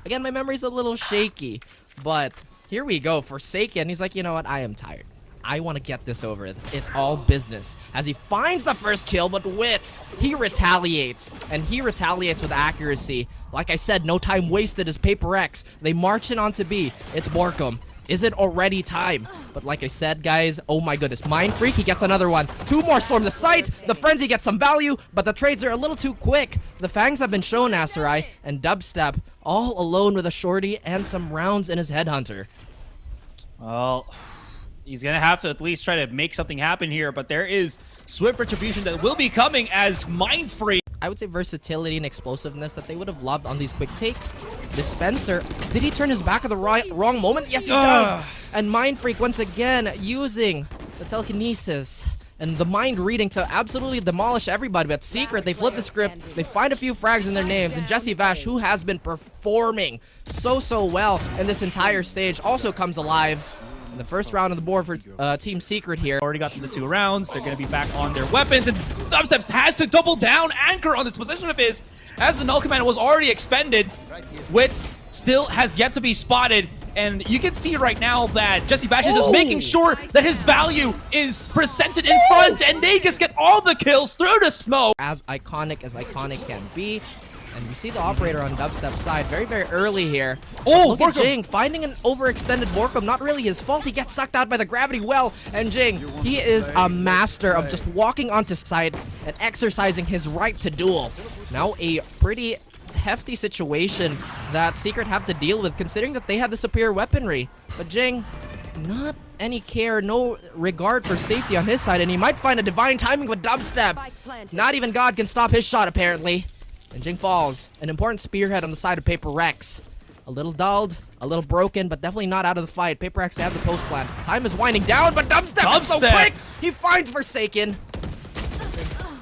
Again, my memory's a little shaky, but here we go. Forsaken, he's like, you know what? I am tired. I want to get this over with. It's all business. As he finds the first kill, but Wit, he retaliates. And he retaliates with accuracy. Like I said, no time wasted as Paper X. They march in onto B. It's Borkum. Is it already time? But like I said, guys, oh my goodness. Mind Freak, he gets another one. 2 more storm the site. The Frenzy gets some value, but the trades are a little too quick. The Fangs have been shown, Asarai, and Dubstep all alone with a shorty and some rounds in his Headhunter. Well, he's going to have to at least try to make something happen here, but there is swift retribution that will be coming as Mind Freak. I would say versatility and explosiveness that they would have loved on these quick takes. Dispenser, did he turn his back at the wrong moment? Yes, he does. And Mind Freak once again using the telekinesis and the mind reading to absolutely demolish everybody. But Secret, they flip the script, they find a few frags in their names, and Jesse Vash, who has been performing so well in this entire stage, also comes alive. The first round on the board for Team Secret here. Already got them the 2 rounds. They're going to be back on their weapons. And Dubstep has to double down, anchor on this position of his. As the Null Command was already expended, Wits still has yet to be spotted. And you can see right now that Jesse Bash is just making sure that his value is presented in front. And they just get all the kills through the smoke. As iconic can be. And we see the operator on Dubstep's side very early here. Oh, look at Jing finding an overextended Borkum. Not really his fault. He gets sucked out by the gravity well. And Jing, he is a master of just walking onto site and exercising his right to duel. Now a pretty hefty situation that Secret have to deal with, considering that they have the superior weaponry. But Jing, not any care, no regard for safety on his side. And he might find a divine timing with Dubstep. Not even God can stop his shot, apparently. And Jing falls. An important spearhead on the side of Paper Rex. A little dulled, a little broken, but definitely not out of the fight. Paper Rex, they have the post plan. Time is winding down, but Dubstep is so quick! He finds Forsaken.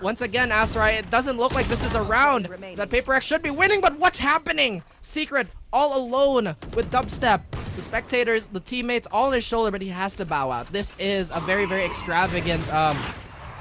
Once again, Asarai, it doesn't look like this is a round that Paper Rex should be winning, but what's happening? Secret, all alone with Dubstep. The spectators, the teammates, all on his shoulder, but he has to bow out. This is a very extravagant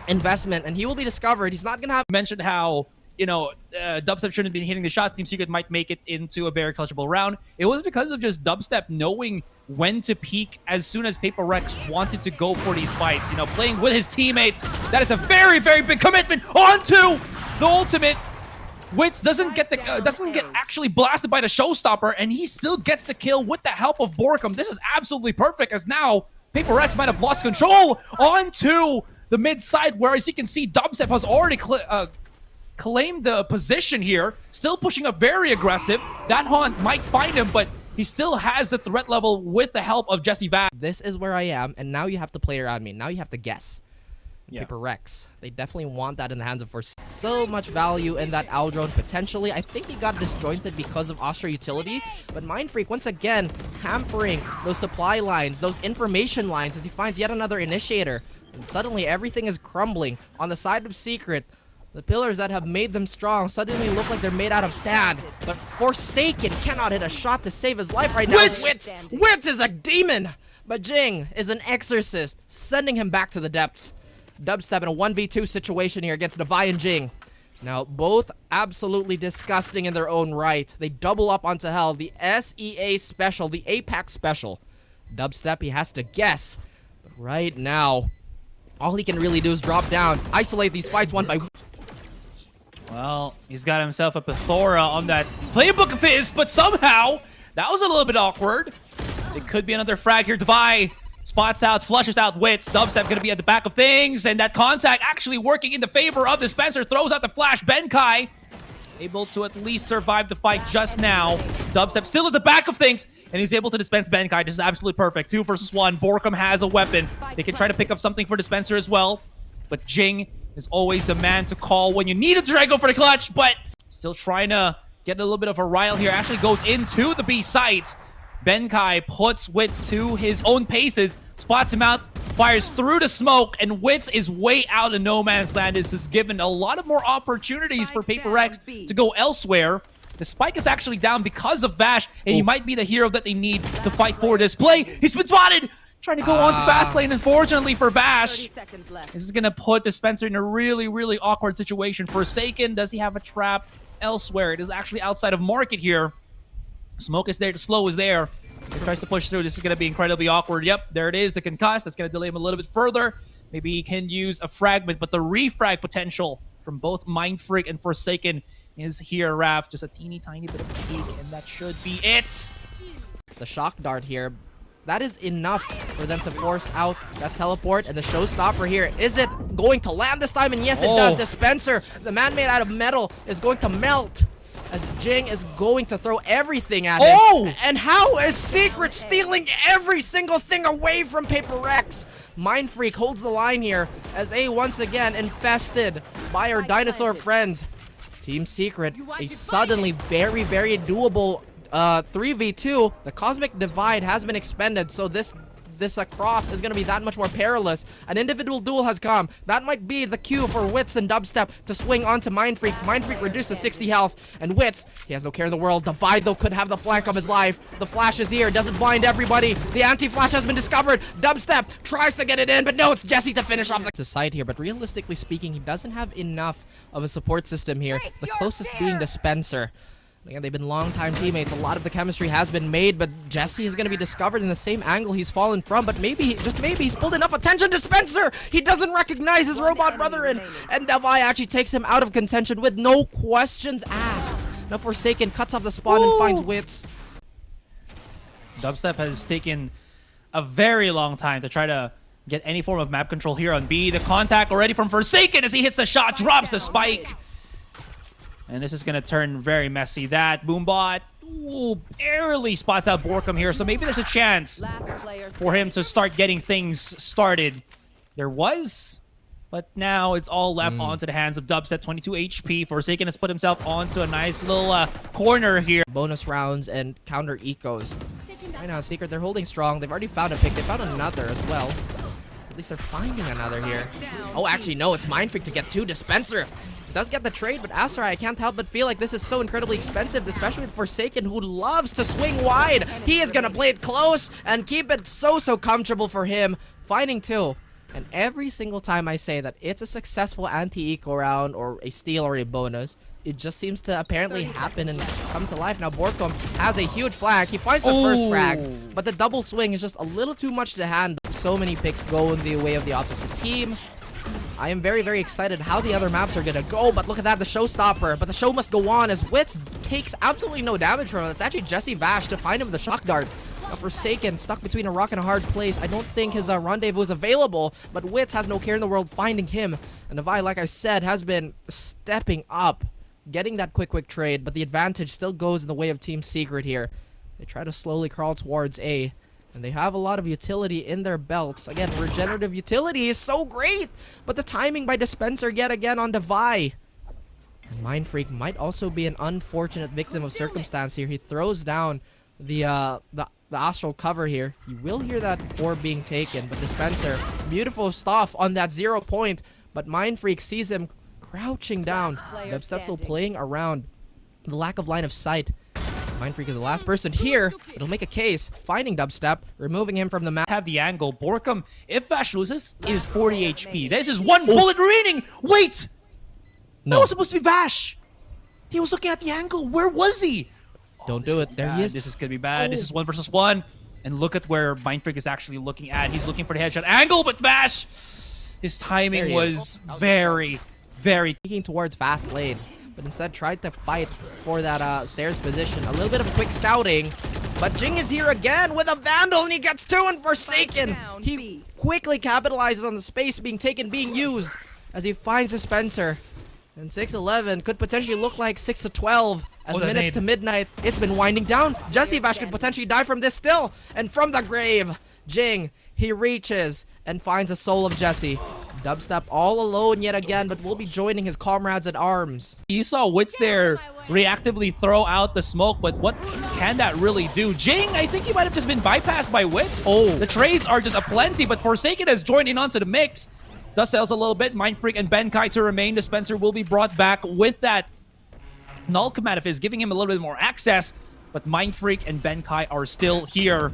investment, and he will be discovered. He's not gonna have... Mentioned how, you know, Dubstep shouldn't have been hitting the shots. Team Secret might make it into a very clutchable round. It was because of just Dubstep knowing when to peak as soon as Paper Rex wanted to go for these fights. You know, playing with his teammates. That is a very big commitment onto the ultimate. Wits doesn't get actually blasted by the showstopper, and he still gets the kill with the help of Borkum. This is absolutely perfect, as now Paper Rex might have lost control onto the mid side, whereas you can see Dubstep has already claimed the position here, still pushing up very aggressive. That Haunt might find him, but he still has the threat level with the help of Jesse Vash. This is where I am, and now you have to play around me. Now you have to guess. Yeah. Paper Rex, they definitely want that in the hands of Force. So much value in that Aldrone potentially. I think he got disjointed because of Austria utility, but Mind Freak once again hampering those supply lines, those information lines, as he finds yet another initiator. And suddenly everything is crumbling on the side of Secret. The pillars that have made them strong suddenly look like they're made out of sand. But Forsaken cannot hit a shot to save his life right now. Wits is a demon! But Jing is an exorcist, sending him back to the depths. Dubstep in a 1v2 situation here against Devi and Jing. Now, both absolutely disgusting in their own right. They double up onto hell. The SEA special, the APAC special. Dubstep, he has to guess. But right now, all he can really do is drop down, isolate these fights one by one. Well, he's got himself a plethora on that playbook of his, but somehow, that was a little bit awkward. It could be another frag here. Devi spots out, flushes out Wits. Dubstep going to be at the back of things, and that contact actually working in the favor of Dispenser. Throws out the flash. Benkai able to at least survive the fight just now. Dubstep still at the back of things, and he's able to dispense Benkai. This is absolutely perfect. 2 versus 1. Borkum has a weapon. They can try to pick up something for Dispenser as well, but Jing is always the man to call when you need him to try to go for the clutch, but still trying to get a little bit of a rile here. Actually goes into the B site. Benkai puts Wits to his own paces, spots him out, fires through the smoke, and Wits is way out of no man's land. This has given a lot of more opportunities for Paper Rex to go elsewhere. The spike is actually down because of Vash, and he might be the hero that they need to fight for this play. He's been spotted! Trying to go on to fast lane, unfortunately for Vash. This is going to put Dispenser in a really awkward situation. Forsaken, does he have a trap elsewhere? It is actually outside of market here. Smoke is there, the slow is there. He tries to push through. This is going to be incredibly awkward. Yep, there it is, the concuss. That's going to delay him a little bit further. Maybe he can use a fragment, but the refrag potential from both Mind Freak and Forsaken is here, Raph. Just a teeny tiny bit of a peek, and that should be it. The shock dart here, that is enough for them to force out that teleport, and the showstopper here, is it going to land this time? And yes, it does. Dispenser, the man made out of metal, is going to melt as Jing is going to throw everything at him. And how is Secret stealing every single thing away from Paper Rex? Mind Freak holds the line here as A once again infested by our dinosaur friends. Team Secret, a suddenly very, very doable 3v2. The Cosmic Divide has been expended, so this cross is going to be that much more perilous. An individual duel has come. That might be the cue for Wits and Dubstep to swing onto Mind Freak. Mind Freak reduced to 60 health, and Wits, he has no care in the world. Divide, though, could have the flank of his life. The flash is here. Doesn't blind everybody. The anti-flash has been discovered. Dubstep tries to get it in, but no, it's Jesse to finish off the side here. But realistically speaking, he doesn't have enough of a support system here. The closest being Dispenser. Again, they've been longtime teammates. A lot of the chemistry has been made, but Jesse is going to be discovered in the same angle he's fallen from. But maybe, just maybe, he's pulled enough attention. Dispenser! He doesn't recognize his robot brother, and Devi actually takes him out of contention with no questions asked. Now Forsaken cuts off the spawn and finds Wits. Dubstep has taken a very long time to try to get any form of map control here on B. The contact already from Forsaken as he hits the shot, drops the spike. And this is going to turn very messy. That Boombot barely spots out Borkum here, so maybe there's a chance for him to start getting things started. There was, but now it's all left onto the hands of Dubstep. 22 HP. Forsaken has put himself onto a nice little corner here. Bonus rounds and counter ecos. Right now, Secret, they're holding strong. They've already found a pick. They found another as well. At least they're finding another here. Oh, actually, no, it's Mind Freak to get two. Dispenser does get the trade, but Asura, I can't help but feel like this is so incredibly expensive, especially with Forsaken, who loves to swing wide. He is going to play it close and keep it so comfortable for him. Finding two. And every single time I say that it's a successful anti-eco round or a steal or a bonus, it just seems to apparently happen and come to life. Now Borkum has a huge flag. He finds the first frag, but the double swing is just a little too much to handle. So many picks go in the way of the opposite team. I am very, very excited how the other maps are going to go, but look at that, the showstopper. But the show must go on as Wits takes absolutely no damage from him. It's actually Jesse Vash to find him with the shock dart. Now Forsaken, stuck between a rock and a hard place. I don't think his rendezvous is available, but Wits has no care in the world finding him. And Devi, like I said, has been stepping up, getting that quick trade, but the advantage still goes in the way of Team Secret here. They try to slowly crawl towards A. And they have a lot of utility in their belts. Again, regenerative utility is so great, but the timing by Dispenser yet again on Devi. And Mind Freak might also be an unfortunate victim of circumstance here. He throws down the astral cover here. You will hear that orb being taken, but Dispenser, beautiful stuff on that 0 point, but Mind Freak sees him crouching down. Dubstep still playing around. The lack of line of sight. Mind Freak is the last person here. It'll make a case. Finding Dubstep, removing him from the map. Have the angle. Borkum, if Vash loses, is 40 HP. This is one bullet remaining. Wait! No. That was supposed to be Vash. He was looking at the angle. Where was he? Don't do it. There he is. This is going to be bad. This is 1 versus 1. And look at where Mind Freak is actually looking at. He's looking for the headshot angle, but Vash, his timing was very, very... Speaking towards fast lane, but instead tried to fight for that stairs position. A little bit of quick scouting, but Jing is here again with a Vandal, and he gets two and Forsaken. He quickly capitalizes on the space being taken, being used, as he finds Dispenser. And 6-11 could potentially look like 6-12 as minutes to midnight. It's been winding down. Jesse Vash could potentially die from this still. And from the grave, Jing, he reaches and finds the soul of Jesse. Dubstep all alone yet again, but will be joining his comrades at arms. You saw Wits there reactively throw out the smoke, but what can that really do? Jing, I think he might have just been bypassed by Wits. The trades are just aplenty, but Forsaken has joined in onto the mix. Dust sells a little bit. Mind Freak and Benkai to remain. Dispenser will be brought back with that null command of his, giving him a little bit more access, but Mind Freak and Benkai are still here.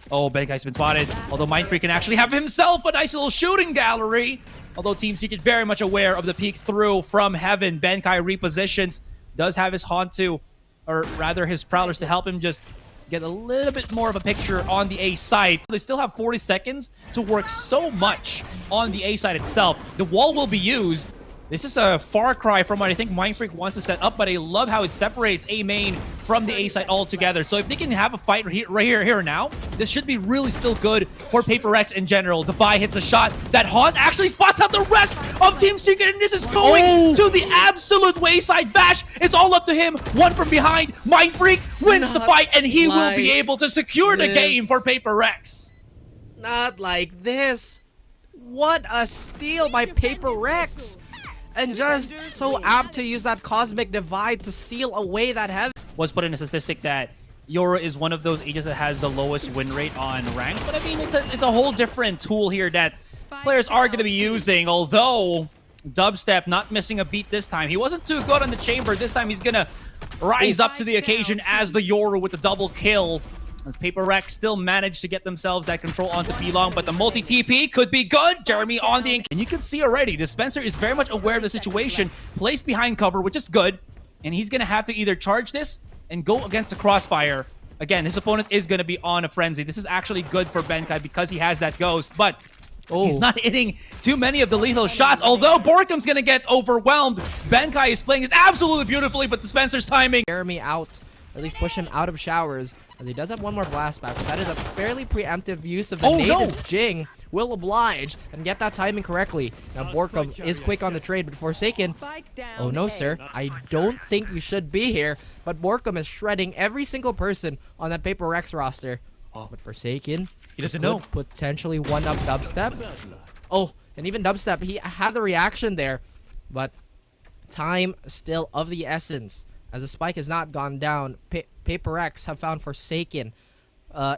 Oh, Benkai's been spotted. Although Mind Freak can actually have himself a nice little shooting gallery. Although Team Secret very much aware of the peek through from heaven. Benkai repositioned. Does have his Haunt too. or rather his Prowlers, to help him just get a little bit more of a picture on the A side. They still have 40 seconds to work so much on the A side itself. The wall will be used. This is a far cry from what I think Mindfreak wants to set up, but I love how it separates A main from the A side altogether. So if they can have a fight right here and now, this should be really still good for Paper Rex in general. Devi hits a shot. That Haunt actually spots out the rest of Team Secret, and this is going to the absolute wayside. Vash, it's all up to him. One from behind. Mindfreak wins the fight, and he will be able to secure the game for Paper Rex. Not like this. What a steal by Paper Rex. And just so apt to use that Cosmic Divide to seal away that heavy. Was put in a statistic that Yoru is one of those ages that has the lowest win rate on rank. But I mean, it's a whole different tool here that players are going to be using. Although Dubstep not missing a beat this time. He wasn't too good on the chamber. This time he's going to rise up to the occasion as the Yoru with the double kill. As Paper Rex still managed to get themselves that control onto P-Long, but the multi-TP could be good. Jeremy on the... And you can see already, Dispenser is very much aware of the situation, placed behind cover, which is good. And he's going to have to either charge this and go against the crossfire. Again, his opponent is going to be on a frenzy. This is actually good for Benkai because he has that ghost, but he's not hitting too many of the lethal shots. Although Borkum's going to get overwhelmed. Benkai is playing this absolutely beautifully, but Dispenser's timing... Jeremy out, or at least push him out of showers. As he does have one more blast back, but that is a fairly preemptive use of the nade as Jing will oblige and get that timing correctly. Now Borkum is quick on the trade, but Forsaken, oh no sir, I don't think you should be here. But Borkum is shredding every single person on that Paper Rex roster. But Forsaken, he doesn't know. Potentially one up Dubstep. Oh, and even Dubstep, he had the reaction there, but time still of the essence. As the spike has not gone down, Paper Rex have found Forsaken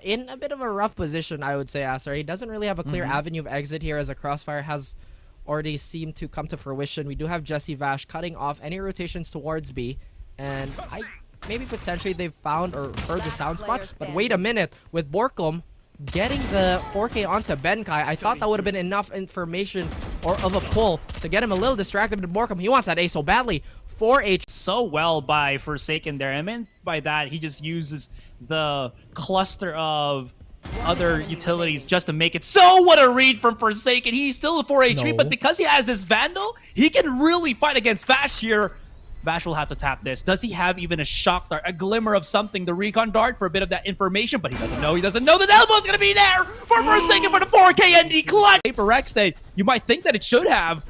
in a bit of a rough position, I would say, Asar. He doesn't really have a clear avenue of exit here, as a crossfire has already seemed to come to fruition. We do have Jesse Vash cutting off any rotations towards B, and maybe potentially they've found or heard the sound spot. But wait a minute, with Borkum getting the 4K onto Benkai, I thought that would have been enough information or of a pull to get him a little distracted. But Borkum, he wants that A so badly. 4H. So well by Forsaken there. I mean, by that, he just uses the cluster of other utilities just to make it. So what a read from Forsaken. He's still a 4 HP, but because he has this Vandal, he can really fight against Vash here. Vash will have to tap this. Does he have even a shock dart, a glimmer of something, the recon dart for a bit of that information? But he doesn't know. He doesn't know that Elbow's going to be there for Forsaken for the 4K ND clutch. Paper Rex that you might think that it should have.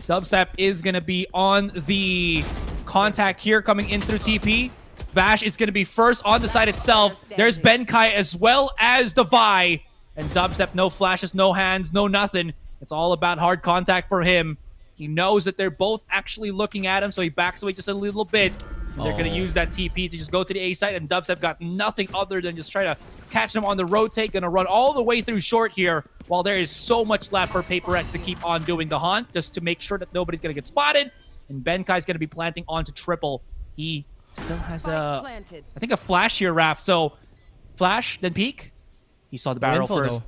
Dubstep is going to be on the contact here coming in through TP. Vash is going to be first on the side itself. There's Benkai as well as Devi. And Dubstep, no flashes, no hands, no nothing. It's all about hard contact for him. He knows that they're both actually looking at him, so he backs away just a little bit. They're going to use that TP to just go to the A side, and Dubstep got nothing other than just try to catch him on the rotate. Going to run all the way through short here, while there is so much left for Paper X to keep on doing the haunt, just to make sure that nobody's going to get spotted. And Benkai's going to be planting onto triple. He still has I think a flash here, Raph. So flash, then peek. He saw the barrel first.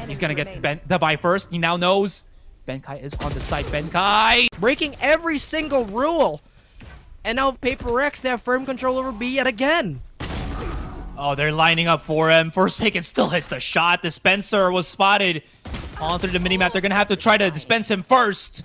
He's going to get Devi first. He now knows Benkai is on the site. Benkai breaking every single rule. And now Paper Rex, they have firm control over B yet again. Oh, they're lining up for him. Forsaken still hits the shot. Dispenser was spotted on through the minimap. They're going to have to try to dispense him first.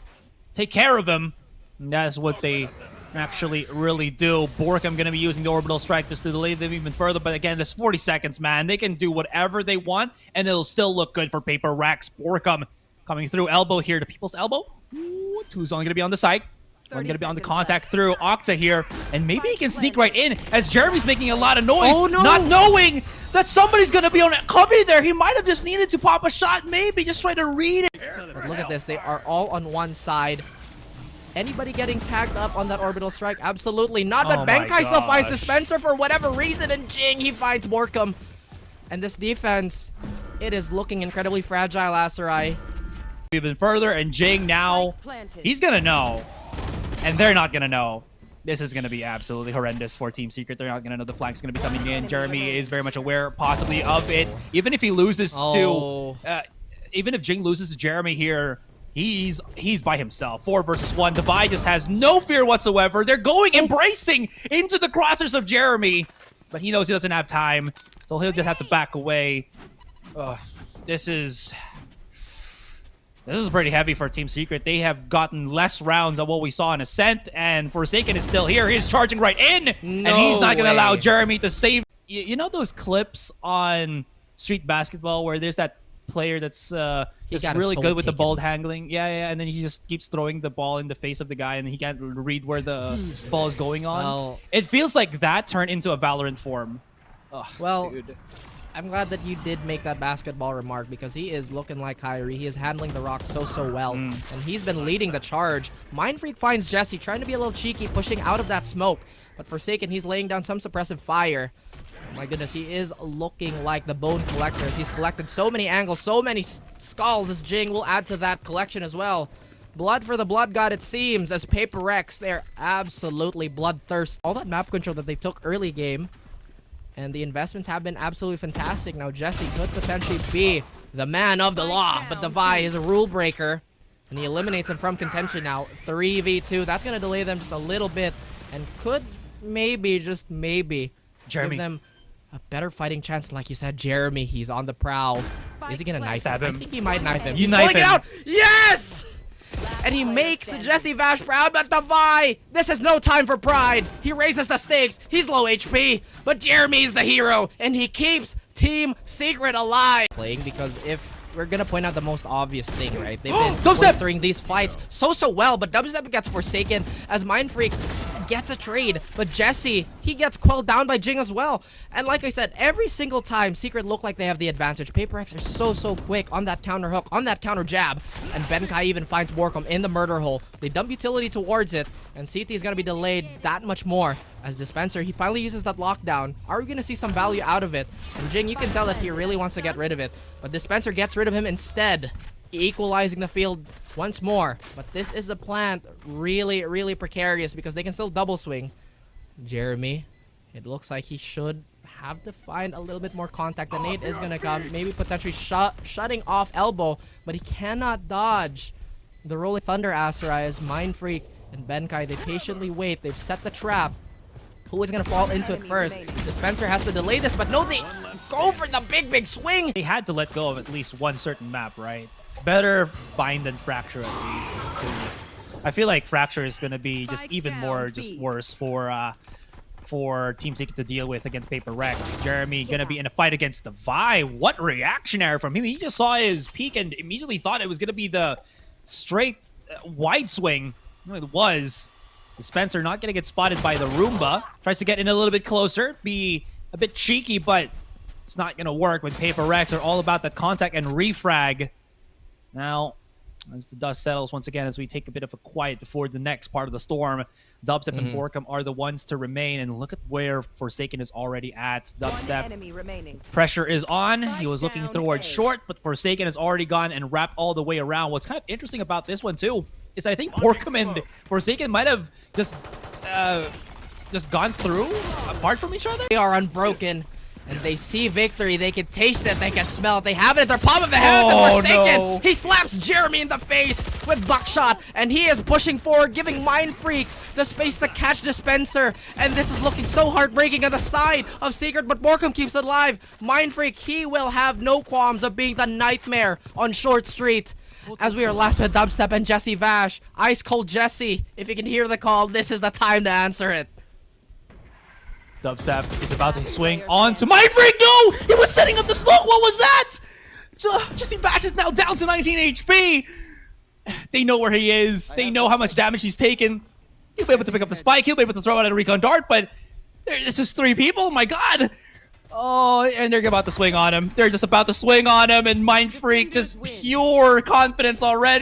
Take care of him. And that's what they actually really do. Borkum going to be using the orbital strike just to delay them even further. But again, there's 40 seconds, man. They can do whatever they want, and it'll still look good for Paper Rex. Borkum coming through elbow here to People's Elbow. Ooh, two's only going to be on the side. One going to be on the contact through Octa here. And maybe he can sneak right in as Jeremy's making a lot of noise. Oh, no. Not knowing that somebody's going to be on it. Cubby there. He might have just needed to pop a shot. Maybe just try to read it. But look at this. They are all on one side. Anybody getting tagged up on that orbital strike? Absolutely not. But Benkai still finds Dispenser for whatever reason. And Jing, he finds Borkum. And this defense, it is looking incredibly fragile, Asarai. Even further, and Jing now, he's going to know. And they're not going to know. This is going to be absolutely horrendous for Team Secret. They're not going to know the flank's going to be coming in. Jeremy is very much aware, possibly, of it. Even if he loses to... even if Jing loses to Jeremy here, He's by himself. 4 versus 1. Divide just has no fear whatsoever. They're going, embracing into the crosshairs of Jeremy. But he knows he doesn't have time, so he'll just have to back away. This is pretty heavy for Team Secret. They have gotten less rounds than what we saw in Ascent, and Forsaken is still here. He's charging right in, and he's not going to allow Jeremy to save. You know those clips on street basketball where there's that player that's just really good with the ball handling? Yeah, and then he just keeps throwing the ball in the face of the guy, and he can't read where the ball is going on. It feels like that turned into a Valorant form. Well, dude. I'm glad that you did make that basketball remark because he is looking like Kyrie. He is handling the rock so well, and he's been leading the charge. Mindfreak finds Jesse trying to be a little cheeky, pushing out of that smoke, but Forsaken, he's laying down some suppressive fire. My goodness, he is looking like the bone collectors. He's collected so many angles, so many skulls. As Jing will add to that collection as well. Blood for the blood god, it seems, as Paper Rex, they're absolutely bloodthirst. All that map control that they took early game, and the investments have been absolutely fantastic. Now Jesse could potentially be the man of the law, but Devi is a rule breaker, and he eliminates him from contention now. 3v2, that's going to delay them just a little bit, and could maybe, just maybe, Jeremy. give them a better fighting chance. Like you said, Jeremy, he's on the prowl. Is he gonna knife him? I think he might knife him. He's pulling it out! Yes! And he makes Jesse Vash proud, but Devi, this is no time for pride. He raises the stakes. He's low HP, but Jeremy's the hero, and he keeps Team Secret alive. Playing because if we're gonna point out the most obvious thing, right? They've been bolstering these fights so well, but Dubstep gets Forsaken as Mindfreak gets a trade, but Jesse, he gets quelled down by Jing as well. And like I said, every single time Secret look like they have the advantage. Paper X are so quick on that counter hook, on that counter jab, and Benkai even finds Borkum in the murder hole. They dump utility towards it, and CT is gonna be delayed that much more as Dispenser, he finally uses that lockdown. Are we gonna see some value out of it? And Jing, you can tell that he really wants to get rid of it, but Dispenser gets rid of him instead, equalizing the field once more. But this is a plant really precarious because they can still double swing. Jeremy, it looks like he should have to find a little bit more contact. The nade is gonna come, maybe potentially shutting off elbow, but he cannot dodge the rolling thunder Aserai as Mindfreak and Benkai, they patiently wait. They've set the trap. Who is gonna fall into it first? Dispenser has to delay this, but no, they go for the big swing. They had to let go of at least one certain map, right? Better bind than Fracture at least, because I feel like Fracture is gonna be just even more worse for Team Secret to deal with against Paper Rex. Jeremy gonna be in a fight against Devi. What reaction error from him? He just saw his peak and immediately thought it was gonna be the straight wide swing. It was. Dispenser not gonna get spotted by the Roomba. Tries to get in a little bit closer, be a bit cheeky, but it's not gonna work when Paper Rex are all about that contact and refrag. Now, as the dust settles once again, as we take a bit of a quiet before the next part of the storm, Dubstep and Borkum are the ones to remain, and look at where Forsaken is already at. Dubstep, pressure is on. He was looking towards short, but Forsaken has already gone and wrapped all the way around. What's kind of interesting about this one, too, is that I think Borkum and Forsaken might have just gone through apart from each other. They are unbroken, and they see victory. They can taste it. They can smell it. They have it at their palm of their hands. And Forsaken, he slaps Jeremy in the face with buckshot, and he is pushing forward, giving Mindfreak the space to catch Dispenser. And this is looking so heartbreaking on the side of Secret, but Borkum keeps it alive. Mindfreak, he will have no qualms of being the nightmare on Short Street. As we are left with Dubstep and Jesse Vash. Ice Cold Jesse, if you can hear the call, this is the time to answer it. Dubstep is about to swing onto Mindfreak. No! He was setting up the smoke. What was that? Jesse Vash is now down to 19 HP. They know where he is. They know how much damage he's taken. He'll be able to pick up the spike. He'll be able to throw out a recon dart, but it's just 3 people. My God. Oh, and they're about to swing on him. They're just about to swing on him, and Mindfreak just pure confidence already.